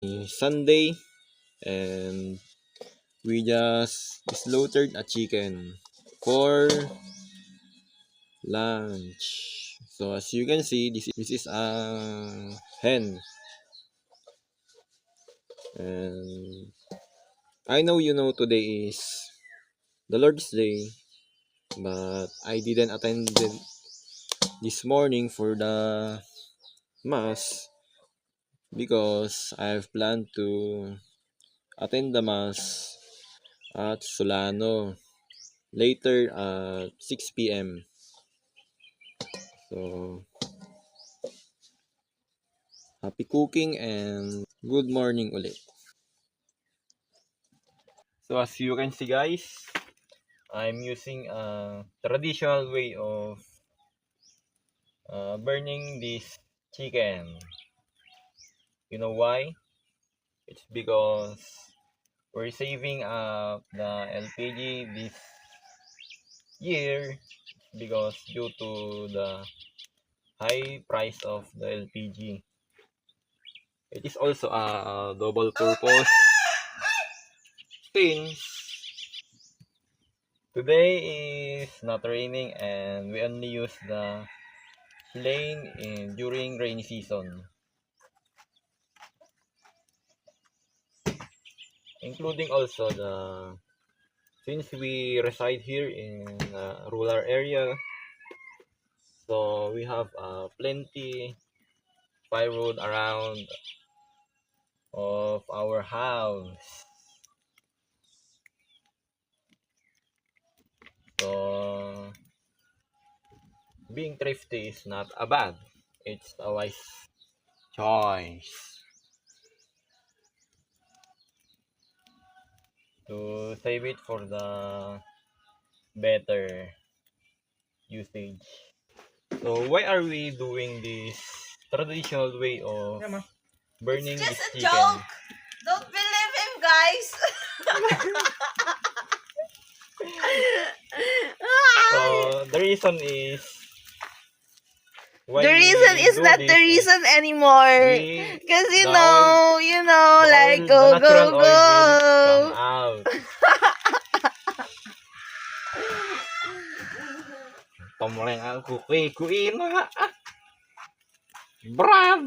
Sunday, and we just slaughtered a chicken for lunch. So as you can see, this is a hen, and I know today is the Lord's Day, but I didn't attend this morning for the mass because I've planned to attend the mass at Solano later at 6 p.m. So happy cooking and good morning ulit. So as you can see guys, I'm using a traditional way of burning this chicken. You know why? It's because we're saving up the LPG this year because due to the high price of the LPG. It is also a double purpose since today is not raining and we only use the flame during rainy season, including also since we reside here in a rural area, so we have plenty firewood around of our house. So being thrifty is not a bad, it's a wise choice to save it for the better usage. So why are we doing this traditional way of burning It's this just a chicken? joke. Don't believe him, guys. So the reason is why The reason we is do not this the reason anymore. we Because the oil, like the go, natural go, oil will come go. out. Tomoreng aku kui na Brad.